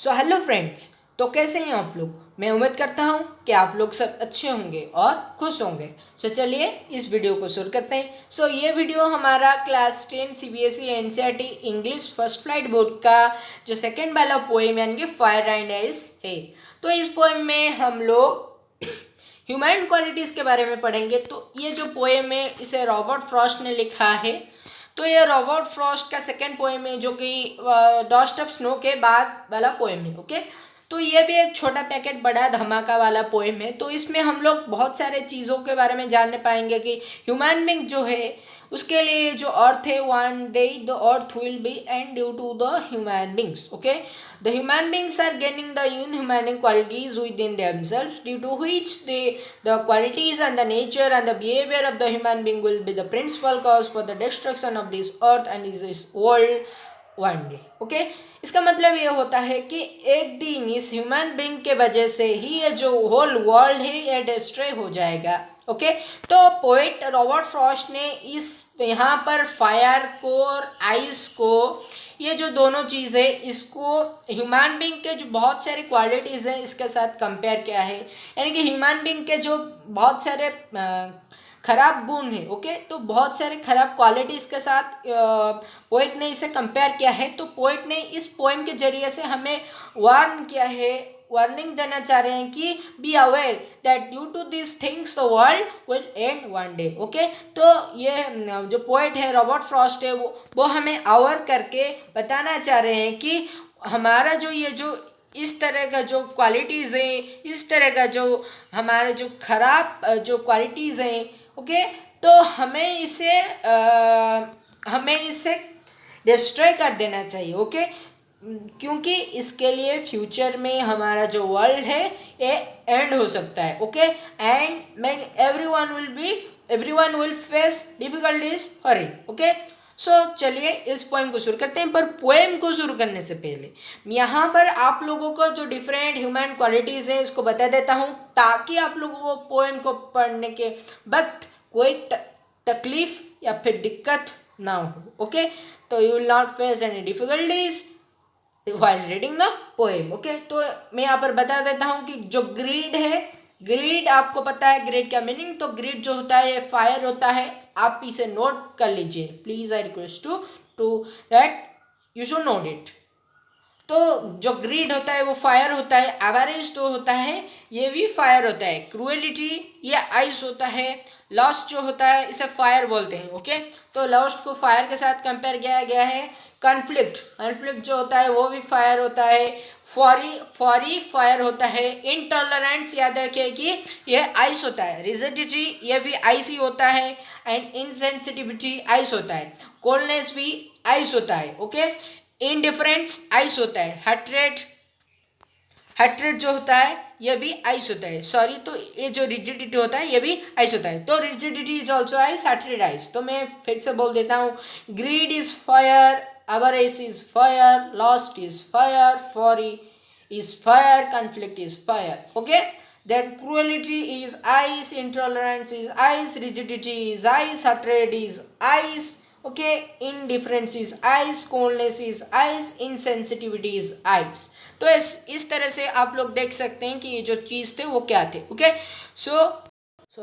So hello friends. तो कैसे हैं आप लोग। मैं उम्मीद करता हूँ कि आप लोग सब अच्छे होंगे और खुश होंगे। सो चलिए इस वीडियो को शुरू करते हैं। ये वीडियो हमारा class 10 CBSE NCERT English first flight board का जो सेकेंड वाला पोएम यानी कि फायर एंड आइस है। तो इस पोएम में हम लोग ह्यूमन क्वालिटीज़ के बारे में पढ़ेंगे। तो ये जो पोएम है इसे रॉबर्ट फ्रॉस्ट ने लिखा है। तो ये रॉबर्ट फ्रॉस्ट का सेकेंड पोएम है जो कि डॉस्ट ऑफ स्नो के बाद वाला पोएम है। ओके, तो ये भी एक छोटा पैकेट बड़ा धमाका वाला पोएम है। तो इसमें हम लोग बहुत सारे चीज़ों के बारे में जानने पाएंगे कि ह्यूमन बींग जो है उसके लिए जो अर्थ है one day the earth will be end due to the human beings. Okay, the human beings are gaining the inhuman qualities within themselves, due to which the qualities and the nature and the behavior of the human being will be the principal cause for the destruction of this earth and this world one day. Okay, इसका मतलब ये होता है कि एक दिन इस human being के वजह से ही ये जो होल वर्ल्ड है ये डिस्ट्रॉय हो जाएगा। ओके, तो पोएट रॉबर्ट फ्रॉस्ट ने इस यहाँ पर फायर को और आइस को, ये जो दोनों चीज़ है इसको ह्यूमन बींग के जो बहुत सारी क्वालिटीज़ हैं इसके साथ कंपेयर किया है। यानी कि ह्यूमन बींग के जो बहुत सारे खराब गुण है। ओके, तो बहुत सारे खराब क्वालिटीज़ के साथ पोएट ने इसे कंपेयर किया है। तो पोएट ने इस पोएम के जरिए से हमें वार्न किया है, वार्निंग देना चाह रहे हैं कि be aware that due to this things the world will end one day. Okay, तो ये जो पोएट है रॉबर्ट फ्रॉस्ट है वो हमें अवेयर करके बताना चाह रहे हैं कि हमारा जो ये जो इस तरह का जो क्वालिटीज़ हैं, इस तरह का जो हमारे जो खराब जो क्वालिटीज़ हैं, ओके, तो हमें इसे डिस्ट्रॉय कर देना चाहिए। ओके, क्योंकि इसके लिए फ्यूचर में हमारा जो वर्ल्ड है ये एंड हो सकता है। Okay, and man everyone will face difficulties for it. Okay, so चलिए इस पोएम को शुरू करते हैं। पर पोएम को शुरू करने से पहले यहाँ पर आप लोगों को जो डिफरेंट ह्यूमन क्वालिटीज़ हैं इसको बता देता हूँ, ताकि आप लोगों को पोएम को पढ़ने के वक्त कोई तकलीफ या फिर दिक्कत ना हो। ओके, तो you will not face any difficulties while reading the poem. Okay, तो मैं यहाँ पर बता देता हूँ कि जो ग्रीड है, ग्रीड आपको पता है ग्रीड का मीनिंग। तो ग्रीड जो होता है फायर होता है, आप इसे नोट कर लीजिए please. I request to that you should note it. तो जो ग्रीड होता है वो फायर होता है, एवरेज तो होता है ये भी फायर होता है, क्रूएलिटी ये आइस होता है, लॉस्ट जो होता है इसे फायर बोलते हैं। ओके, तो लॉस्ट को फायर के साथ कंपेयर किया गया है। कन्फ्लिक्ट जो होता है वो भी फायर होता है। फॉरी फायर होता है। इनटॉलरेंस याद रखिए कि ये आइस होता है। रिजिडिटी ये भी आइस ही होता है। एंड इनसेंसिटिविटी आइस होता है। कोल्डनेस भी आइस होता है। ओके, इनडिफरेंस आइस होता है। हेट्रेड जो होता है ये भी आइस होता है। सॉरी, तो ये जो रिजिडिटी होता है ये भी आइस होता है। तो rigidity is also ice, hatred ice. तो मैं फिर से बोल देता हूँ, grid is fire, avarice is fire, lost is fire, fury is fire, conflict is fire. Okay, then cruelty is ice, intolerance is ice, rigidity is ice, hatred is ice. Okay, indifference is ice, coldness is ice, insensitivity is ice. तो इस तरह से आप लोग देख सकते हैं कि ये जो चीज़ थे वो क्या थे। ओके, सो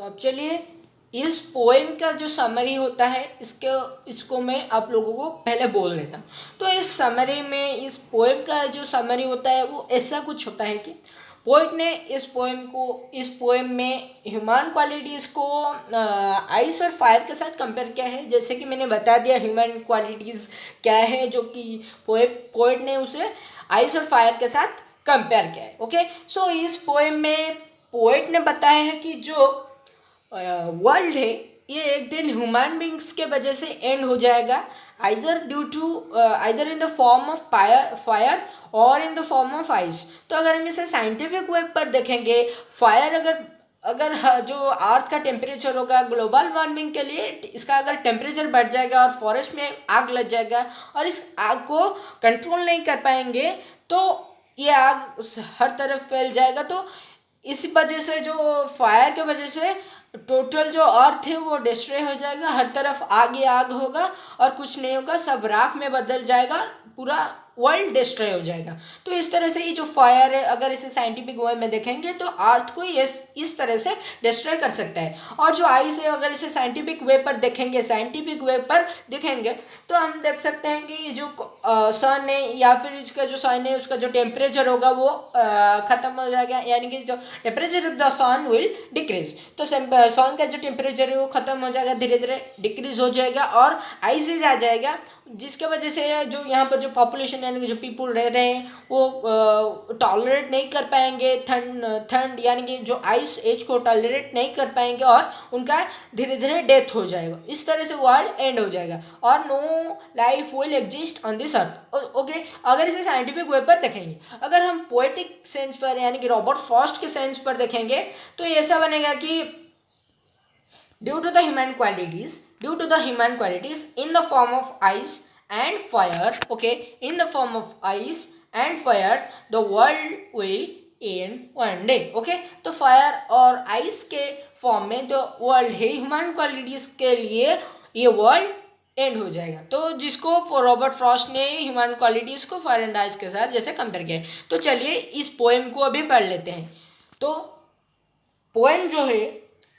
अब चलिए इस पोएम का जो समरी होता है इसको मैं आप लोगों को पहले बोल देता हूँ। तो इस समरी में, इस पोएम का जो समरी होता है वो ऐसा कुछ होता है कि पोएट ने इस पोएम में ह्यूमन क्वालिटीज़ को आइस और फायर के साथ कंपेयर किया है। जैसे कि मैंने बता दिया ह्यूमन क्वालिटीज़ क्या है, जो कि पोएट ने उसे आइस और फायर के साथ कंपेयर किया है। ओके, सो इस पोएम में पोएट ने बताया है कि जो वर्ल्ड है ये एक दिन ह्यूमन बींग्स के वजह से एंड हो जाएगा, either in the form of fire और in the form of ice. तो अगर हम इसे साइंटिफिक वेब पर देखेंगे, फायर अगर जो अर्थ का टेम्परेचर होगा ग्लोबल वार्मिंग के लिए, इसका अगर टेम्परेचर बढ़ जाएगा और फॉरेस्ट में आग लग जाएगा और इस आग को कंट्रोल नहीं कर पाएंगे तो ये आग हर तरफ फैल जाएगा। तो इस वजह से जो फायर के वजह से टोटल जो अर्थ है वो डिस्ट्रॉय हो जाएगा, हर तरफ आग ही आग होगा और कुछ नहीं होगा, सब राख में बदल जाएगा, पूरा वर्ल्ड डिस्ट्रॉय हो जाएगा। तो इस तरह से ये जो फायर है, अगर इसे साइंटिफिक वे में देखेंगे तो अर्थ को ये इस तरह से डिस्ट्रॉय कर सकता है। और जो आइस है, अगर इसे साइंटिफिक वे पर देखेंगे, साइंटिफिक वे पर दिखेंगे तो हम देख सकते हैं कि ये जो सन है या फिर इसका जो सन है उसका जो टेम्परेचर होगा वो ख़त्म हो जाएगा, यानी कि जो temperature of the sun will decrease. तो सन का जो टेम्परेचर है वो ख़त्म हो जाएगा, धीरे धीरे डिक्रीज हो जाएगा और आइसेज आ जाएगा, जिसके वजह से जो यहाँ पर जो पॉपुलेशन यानी कि जो पीपल रह रहे हैं वो टॉलरेट नहीं कर पाएंगे ठंड यानी कि जो आइस एज को टॉलरेट नहीं कर पाएंगे और उनका धीरे धीरे डेथ हो जाएगा। इस तरह से वर्ल्ड एंड हो जाएगा और no life will exist on this earth. Okay, अगर इसे साइंटिफिक वे पर देखेंगे, अगर हम पोएटिक सेंस पर यानी कि रॉबर्ट फ्रॉस्ट के सेंस पर देखेंगे तो ऐसा बनेगा कि due to the human qualities in the form of ice and fire, okay, in the form of ice and fire the world will end one day, okay। तो फायर और ice के फॉर्म में जो वर्ल्ड है human qualities के लिए ये world and हो जाएगा। तो जिसको रॉबर्ट फ्रॉस्ट ने ह्यूमन क्वालिटीज को फायर एंड आइस के साथ जैसे कंपेयर किया है। तो चलिए इस पोएम को अभी पढ़ लेते हैं। तो पोएम जो है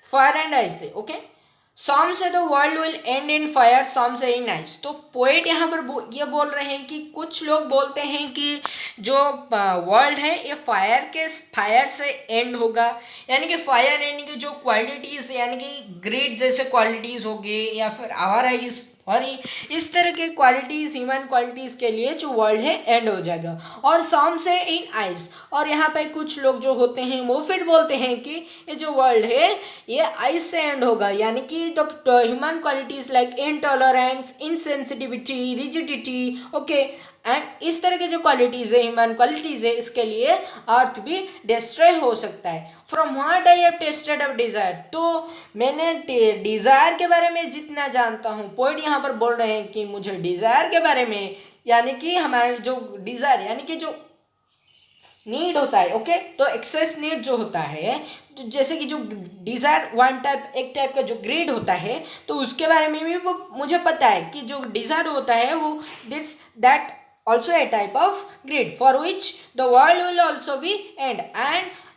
फायर एंड आइस है, okay. Some say the world will end in fire, some say in ice. तो पोएट यहाँ पर ये बोल रहे हैं कि कुछ लोग बोलते हैं कि जो वर्ल्ड है ये फायर से एंड होगा, यानी कि फायर यानी कि जो क्वालिटीज़ यानी कि ग्रेड जैसे क्वालिटीज़ होगी या फिर आवाराइज और इस तरह के क्वालिटीज़ ह्यूमन क्वालिटीज़ के लिए जो वर्ल्ड है एंड हो जाएगा। और सम से इन आइस, और यहाँ पे कुछ लोग जो होते हैं वो फिर बोलते हैं कि ये जो वर्ल्ड है ये आइस से एंड होगा, यानी कि the human qualities like intolerance, insensitivity, rigidity, okay, and इस तरह के जो क्वालिटीज़ है ह्यूमन क्वालिटीज़ है इसके लिए अर्थ भी डिस्ट्रॉय हो सकता है। From what I have tested of desire, तो मैंने डिज़ायर के बारे में जितना जानता हूँ, पोएट यहाँ पर बोल रहे हैं कि मुझे डिज़ायर के बारे में, यानी कि हमारे जो डिज़ायर यानी कि जो नीड होता है, ओके, तो एक्सेस नीड जो होता है, तो जैसे कि जो डिज़ायर एक टाइप का जो ग्रीड होता है, तो उसके बारे में भी वो मुझे पता है कि जो डिज़ायर होता है वो that also a type of greed for which the world will also be and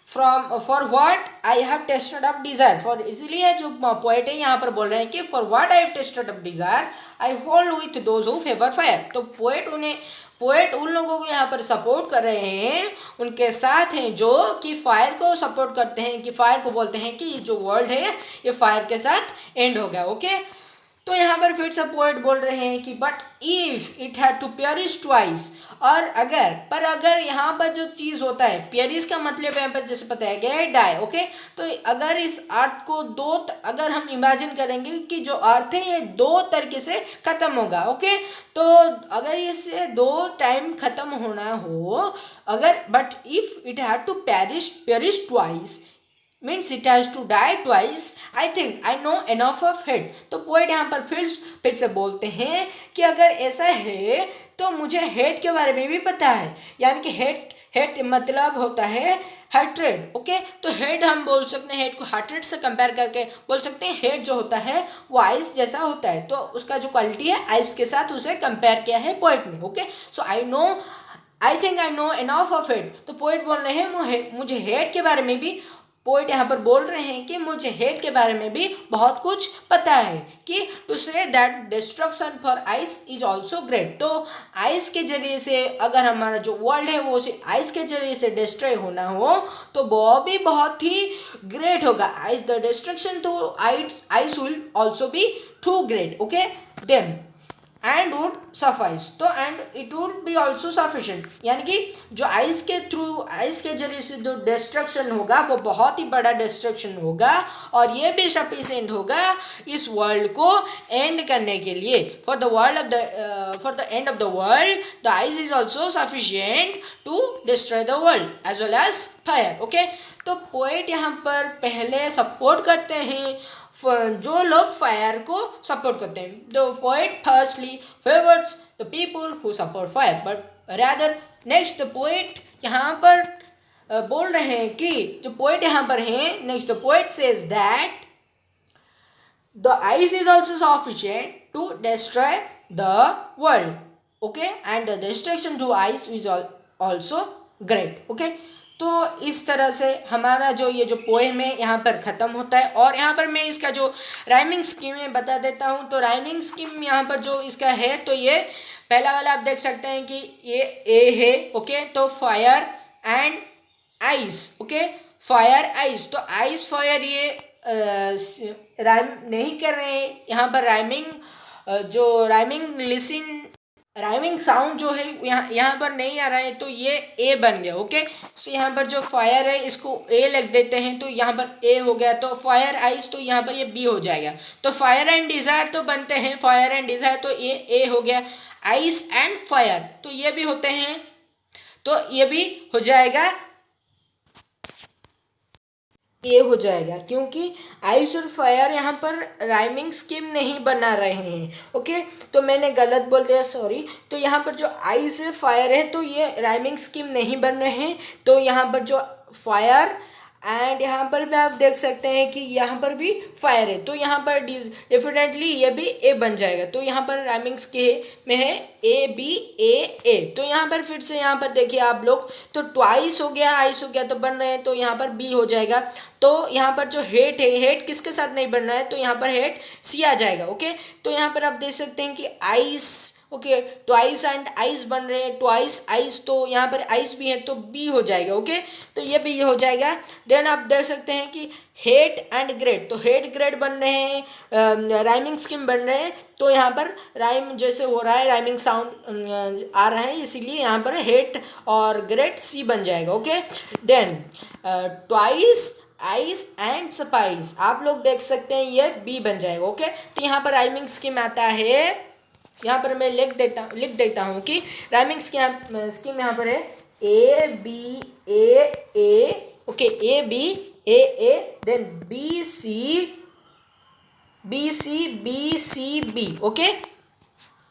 for what I have tested up desire for, इसलिए जो पोएट है यहाँ पर बोल रहे हैं कि for what I have tested up desire I hold with those who favor fire। तो पोएट उन लोगों को यहाँ पर सपोर्ट कर रहे हैं, उनके साथ हैं जो कि फायर को सपोर्ट करते हैं, कि फायर को बोलते हैं कि जो वर्ल्ड है ये फायर के साथ एंड हो गया, ओके। तो यहाँ पर फिर से पोएट बोल रहे हैं कि but if it had to perish twice, और अगर यहाँ पर जो चीज़ होता है, पेरिश का मतलब यहाँ पर जैसे पता है कि डाई, ओके। तो अगर इस अर्थ को अगर हम इमेजिन करेंगे कि जो अर्थ है ये दो तरीके से ख़त्म होगा, ओके। तो अगर इसे 2 टाइम ख़त्म होना हो, अगर but if it had to perish twice means it has to die twice, I think I know enough of it। तो पोएट यहाँ पर फिर से बोलते हैं कि अगर ऐसा है तो मुझे हेट के बारे में भी पता है, यानी कि हेट मतलब होता है हेट्रेड, ओके। तो हेट हम बोल सकते हैं, हेट को हेट्रेड से कंपेयर करके बोल सकते हैं। हेट जो होता है वो आइस जैसा होता है, तो उसका जो क्वालिटी है आइस के साथ उसे कंपेयर किया है पोएट ने, okay. So I think I know enough of it. तो पोएट बोल रहे हैं मुझे हेट के बारे में भी, पोएट यहाँ पर बोल रहे हैं कि मुझे हेट के बारे में भी बहुत कुछ पता है, कि to say that destruction for ice is also great. तो आइस के जरिए से अगर हमारा जो वर्ल्ड है वो आइस के जरिए से डिस्ट्रॉय होना हो तो वो भी बहुत ही ग्रेट होगा। Ice the destruction to ice will also be too great, okay. Then and would suffice, तो and it would be also sufficient, यानी कि जो आइस के जरिए से जो डिस्ट्रक्शन होगा वो बहुत ही बड़ा डिस्ट्रक्शन होगा और ये भी सफिशेंट होगा इस वर्ल्ड को एंड करने के लिए। For the end of the world the ice is also sufficient to destroy the world as well as fire, okay. तो पोएट यहाँ पर पहले सपोर्ट करते हैं जो लोग फायर को सपोर्ट करते हैं। The poet firstly favours the people who support fire, but rather next the poet यहाँ पर बोल रहे हैं कि जो पोएट यहाँ पर हैं, next the poet says that the ice is also sufficient to destroy the world, okay, and the destruction to ice is also great. Okay, तो इस तरह से हमारा जो ये जो पोएम है यहाँ पर ख़त्म होता है। और यहाँ पर मैं इसका जो राइमिंग स्कीम है बता देता हूँ। तो राइमिंग स्कीम यहाँ पर जो इसका है, तो ये पहला वाला आप देख सकते हैं कि ये ए है। ओके, तो fire and ice. Okay, fire ice, तो आइस फायर ये राइम नहीं कर रहे हैं यहाँ पर। जो राइमिंग साउंड जो है यहाँ पर नहीं आ रहा है, तो ये ए बन गया। ओके, सो यहाँ पर जो फायर है इसको ए लिख देते हैं, तो यहाँ पर ए हो गया। तो फायर आइस, तो यहाँ पर ये बी हो जाएगा। तो फायर एंड डिज़ायर तो बनते हैं, फायर एंड डिज़ायर, तो ये ए हो गया। आइस एंड फायर, तो ये भी होते हैं, तो ये भी हो जाएगा, ए हो जाएगा, क्योंकि आइस और फायर यहाँ पर राइमिंग स्कीम नहीं बना रहे हैं। ओके, तो मैंने गलत बोल दिया, सॉरी। तो यहाँ पर जो आइस है फायर है, तो ये राइमिंग स्कीम नहीं बन रहे हैं। तो यहाँ पर जो फायर एंड यहाँ पर भी आप देख सकते हैं कि यहाँ पर भी फायर है, तो यहाँ पर डेफिनेटली ये भी ए बन जाएगा। तो यहाँ पर राइमिंग्स के में है ए बी ए। तो यहाँ पर फिर से यहाँ पर देखिए आप लोग, तो ट्वाइस हो गया, आइस हो गया, तो बन रहे हैं, तो यहाँ पर बी हो जाएगा। तो यहाँ पर जो हेट है, हेट किसके साथ नहीं बन रहा है, तो यहाँ पर हेट सी आ जाएगा। ओके, तो यहाँ पर आप देख सकते हैं कि ice, okay, twice and ice बन रहे हैं, ट्वाइस आइस, तो यहाँ पर आइस भी है, तो बी हो जाएगा। ओके, तो ये भी हो जाएगा। देन आप देख सकते हैं कि हेट एंड ग्रेट, तो हेट ग्रेट बन रहे हैं, राइमिंग स्कीम बन रहे हैं, तो यहाँ पर राइम जैसे हो रहा है, राइमिंग साउंड आ रहा है, इसीलिए यहाँ पर हेट और ग्रेट सी बन जाएगा। Okay, then twice ice and spice, आप लोग देख सकते हैं ये बी बन जाएगा। ओके, तो यहाँ पर राइमिंग स्कीम आता है, यहाँ पर मैं लिख देता हूँ कि राइमिंग स्कीम यहाँ पर है A B A. Okay, A B A, then B C B. Okay,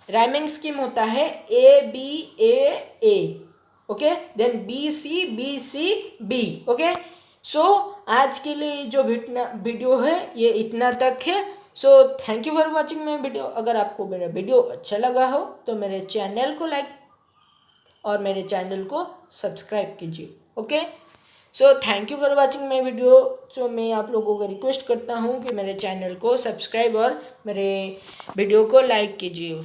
rhyming scheme होता है A B A. Okay, then B C B. Okay, so आज के लिए जो वीडियो है ये इतना तक है। सो thank you for watching my video. अगर आपको मेरा वीडियो अच्छा लगा हो तो मेरे चैनल को लाइक और मेरे चैनल को सब्सक्राइब कीजिए। Okay, so thank you for watching my video. So मैं आप लोगों को रिक्वेस्ट करता हूँ कि मेरे चैनल को सब्सक्राइब और मेरे वीडियो को लाइक कीजिए।